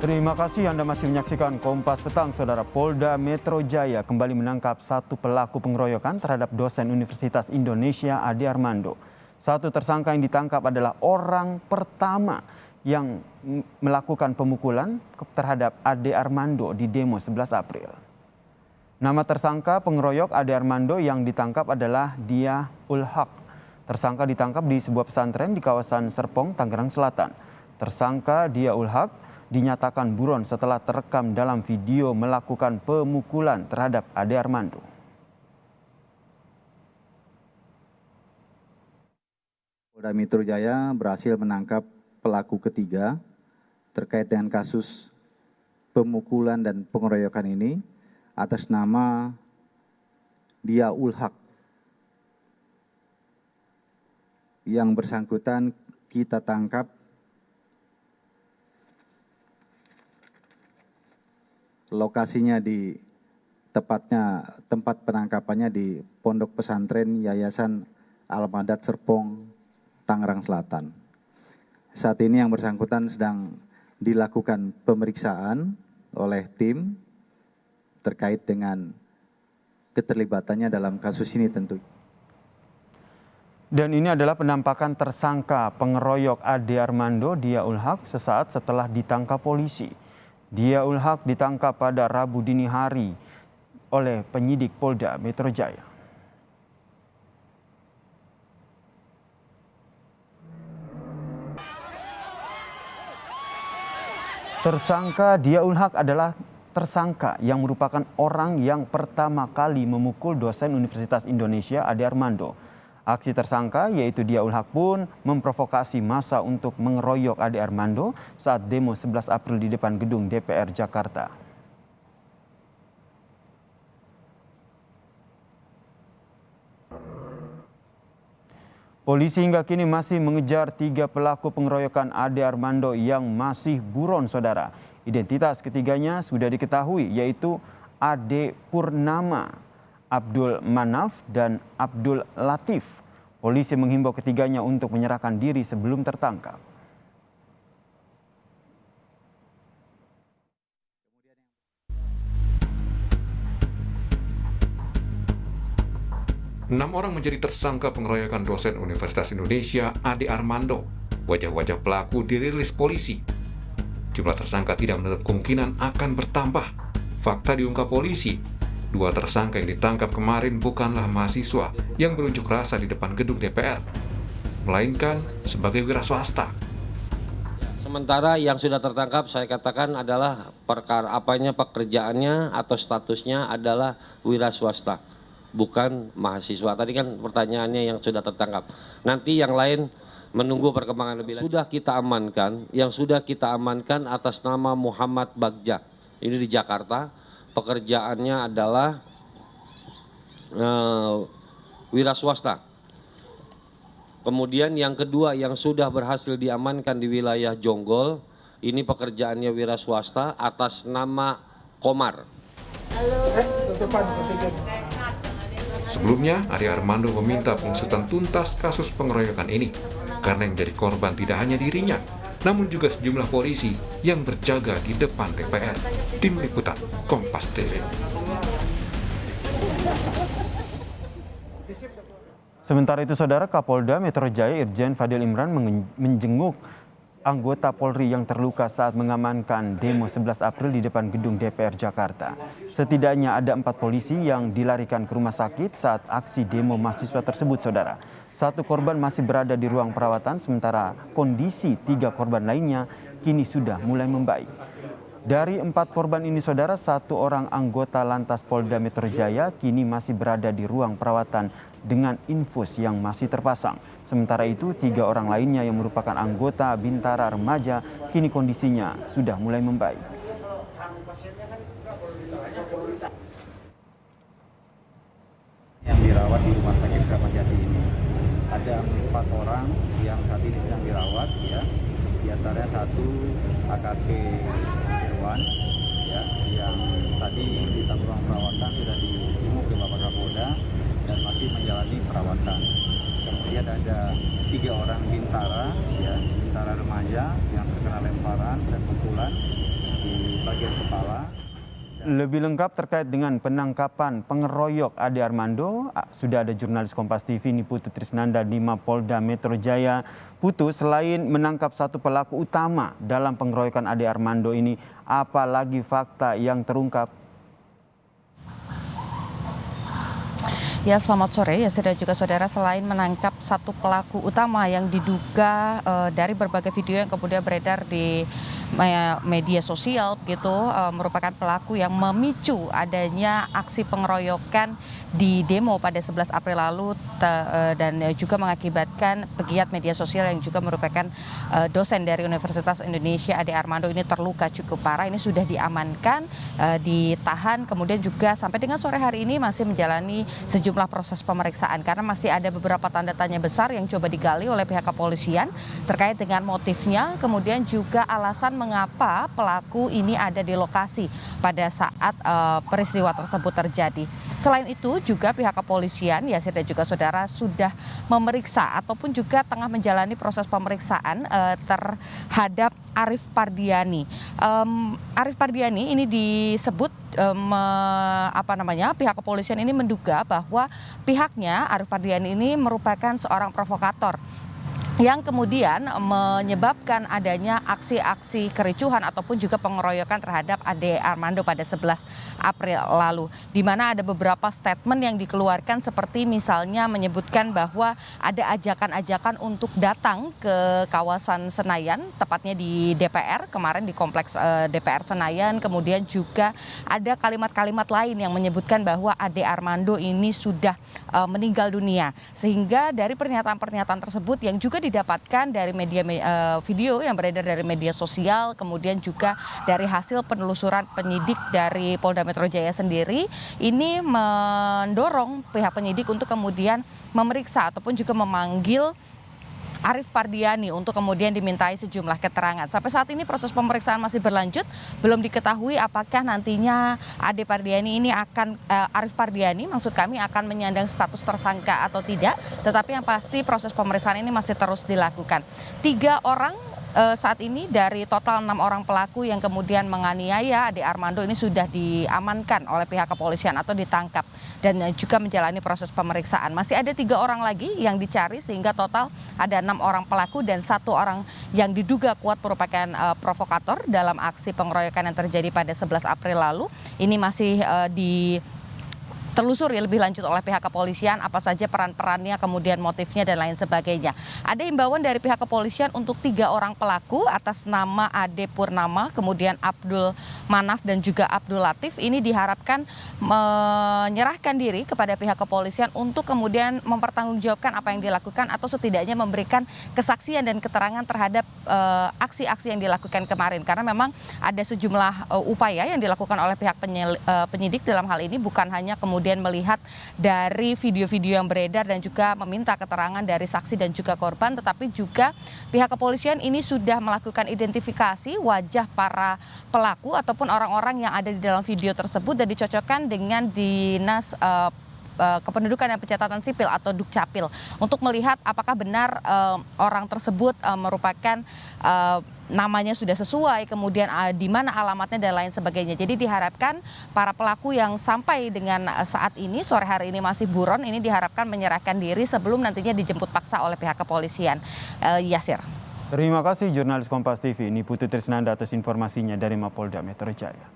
Terima kasih Anda masih menyaksikan Kompas Petang. Saudara, Polda Metro Jaya kembali menangkap satu pelaku pengeroyokan terhadap dosen Universitas Indonesia Ade Armando. Satu tersangka yang ditangkap adalah orang pertama yang melakukan pemukulan terhadap Ade Armando di demo 11 April. Nama tersangka pengeroyok Ade Armando yang ditangkap adalah Dia Ulhaq. Tersangka ditangkap di sebuah pesantren di kawasan Serpong, Tangerang Selatan. Tersangka Dia Ulhaq dinyatakan buron setelah terekam dalam video melakukan pemukulan terhadap Ade Armando. Polda Metro Jaya berhasil menangkap pelaku ketiga terkait dengan kasus pemukulan dan pengeroyokan ini atas nama Dia Ulhaq. Yang bersangkutan kita tangkap lokasinya di tempat penangkapannya di Pondok Pesantren Yayasan Al-Madad Serpong, Tangerang Selatan. Saat ini yang bersangkutan sedang dilakukan pemeriksaan oleh tim terkait dengan keterlibatannya dalam kasus ini tentu. Dan ini adalah penampakan tersangka pengeroyok Ade Armando Dia Ulhaq sesaat setelah ditangkap polisi. Dia Ulhaq ditangkap pada Rabu dini hari oleh penyidik Polda Metro Jaya. Tersangka Dia Ulhaq adalah tersangka yang merupakan orang yang pertama kali memukul dosen Universitas Indonesia Ade Armando. Aksi tersangka yaitu Dia Ulhaq pun memprovokasi massa untuk mengeroyok Ade Armando saat demo 11 April di depan gedung DPR Jakarta. Polisi hingga kini masih mengejar 3 pelaku pengeroyokan Ade Armando yang masih buron, saudara. Identitas ketiganya sudah diketahui, yaitu Ade Purnama, Abdul Manaf, dan Abdul Latif. Polisi menghimbau ketiganya untuk menyerahkan diri sebelum tertangkap. Enam orang menjadi tersangka pengeroyokan dosen Universitas Indonesia Ade Armando. Wajah-wajah pelaku dirilis polisi. Jumlah tersangka tidak menutup kemungkinan akan bertambah. Fakta diungkap polisi, 2 tersangka yang ditangkap kemarin bukanlah mahasiswa yang berunjuk rasa di depan gedung DPR, melainkan sebagai wira swasta. Sementara yang sudah tertangkap saya katakan adalah pekerjaannya atau statusnya adalah wira swasta, bukan mahasiswa. Tadi kan pertanyaannya yang sudah tertangkap. Nanti yang lain menunggu perkembangan lebih lanjut. Yang sudah kita amankan atas nama Muhammad Bagja. Ini di Jakarta. Pekerjaannya adalah wira swasta. Kemudian yang kedua yang sudah berhasil diamankan di wilayah Jonggol, ini pekerjaannya wira swasta atas nama Komar. Sebelumnya, Ade Armando meminta pengusutan tuntas kasus pengeroyokan ini karena yang jadi korban tidak hanya dirinya, namun juga sejumlah polisi yang berjaga di depan DPR. Tim Liputan Kompas TV. Sementara itu, saudara, Kapolda Metro Jaya Irjen Fadil Imran menjenguk anggota Polri yang terluka saat mengamankan demo 11 April di depan gedung DPR Jakarta. Setidaknya ada 4 polisi yang dilarikan ke rumah sakit saat aksi demo mahasiswa tersebut, saudara. 1 korban masih berada di ruang perawatan, sementara kondisi 3 korban lainnya kini sudah mulai membaik. Dari 4 korban ini, saudara, 1 orang anggota Lantas Polda Metro Jaya kini masih berada di ruang perawatan dengan infus yang masih terpasang. Sementara itu, 3 orang lainnya yang merupakan anggota Bintara Remaja kini kondisinya sudah mulai membaik. Yang dirawat di Rumah Sakit Kramat Jati ini ada 4 orang yang saat ini sedang dirawat, ya. Di antaranya 1 AKP Irwan, ya, yang tadi di ruang perawatan sudah dijenguk ke Bapak Kapolda dan masih menjalani perawatan. Kemudian ada 3 orang Bintara, ya, Bintara Remaja yang terkena lemparan dan pukulan, kepala. Lebih lengkap terkait dengan penangkapan pengeroyok Ade Armando, sudah ada jurnalis Kompas TV Niputu Trisnanda di Mapolda Metro Jaya. Putu, selain menangkap satu pelaku utama dalam pengeroyokan Ade Armando ini, apa lagi fakta yang terungkap? Ya, selamat sore. Ya, dan juga saudara, selain menangkap satu pelaku utama yang diduga dari berbagai video yang kemudian beredar di media sosial begitu, merupakan pelaku yang memicu adanya aksi pengeroyokan di demo pada 11 April lalu dan juga mengakibatkan pegiat media sosial yang juga merupakan dosen dari Universitas Indonesia Ade Armando ini terluka cukup parah. Ini sudah diamankan, ditahan, kemudian juga sampai dengan sore hari ini masih menjalani sejumlah proses pemeriksaan karena masih ada beberapa tanda tanya besar yang coba digali oleh pihak kepolisian terkait dengan motifnya, kemudian juga alasan mengapa pelaku ini ada di lokasi pada saat peristiwa tersebut terjadi. Selain itu juga pihak kepolisian, Yasir dan juga saudara, sudah memeriksa ataupun juga tengah menjalani proses pemeriksaan terhadap Arif Pardiani. Arif Pardiani ini disebut pihak kepolisian ini menduga bahwa pihaknya Arif Pardiani ini merupakan seorang provokator yang kemudian menyebabkan adanya aksi-aksi kericuhan ataupun juga pengeroyokan terhadap Ade Armando pada 11 April lalu. Di mana ada beberapa statement yang dikeluarkan seperti misalnya menyebutkan bahwa ada ajakan-ajakan untuk datang ke kawasan Senayan, tepatnya di DPR, kemarin di kompleks DPR Senayan. Kemudian juga ada kalimat-kalimat lain yang menyebutkan bahwa Ade Armando ini sudah meninggal dunia. Sehingga dari pernyataan-pernyataan tersebut yang juga didapatkan dari video yang beredar dari media sosial, kemudian juga dari hasil penelusuran penyidik dari Polda Metro Jaya sendiri, ini mendorong pihak penyidik untuk kemudian memeriksa ataupun juga memanggil Arif Pardiani untuk kemudian dimintai sejumlah keterangan. Sampai saat ini proses pemeriksaan masih berlanjut, belum diketahui apakah nantinya Ade Pardiani ini Arif Pardiani maksud kami akan menyandang status tersangka atau tidak. Tetapi yang pasti proses pemeriksaan ini masih terus dilakukan. 3 orang saat ini dari total 6 orang pelaku yang kemudian menganiaya Ade Armando ini sudah diamankan oleh pihak kepolisian atau ditangkap dan juga menjalani proses pemeriksaan. Masih ada 3 orang lagi yang dicari sehingga total ada 6 orang pelaku dan 1 orang yang diduga kuat merupakan provokator dalam aksi pengeroyokan yang terjadi pada 11 April lalu. Ini masih telusuri lebih lanjut oleh pihak kepolisian apa saja peran-perannya, kemudian motifnya dan lain sebagainya. Ada imbauan dari pihak kepolisian untuk 3 orang pelaku atas nama Ade Purnama, kemudian Abdul Manaf dan juga Abdul Latif ini diharapkan menyerahkan diri kepada pihak kepolisian untuk kemudian mempertanggungjawabkan apa yang dilakukan atau setidaknya memberikan kesaksian dan keterangan terhadap aksi-aksi yang dilakukan kemarin. Karena memang ada sejumlah upaya yang dilakukan oleh pihak penyidik dalam hal ini bukan hanya kemudian melihat dari video-video yang beredar dan juga meminta keterangan dari saksi dan juga korban, tetapi juga pihak kepolisian ini sudah melakukan identifikasi wajah para pelaku ataupun orang-orang yang ada di dalam video tersebut dan dicocokkan dengan dinas kependudukan dan pencatatan sipil atau Dukcapil untuk melihat apakah benar orang tersebut merupakan namanya sudah sesuai, kemudian di mana alamatnya dan lain sebagainya. Jadi diharapkan para pelaku yang sampai dengan saat ini, sore hari ini masih buron, ini diharapkan menyerahkan diri sebelum nantinya dijemput paksa oleh pihak kepolisian. Yasir. Terima kasih jurnalis Kompas TV Niputu Trisnanda atas informasinya dari Mapolda Metro Jaya.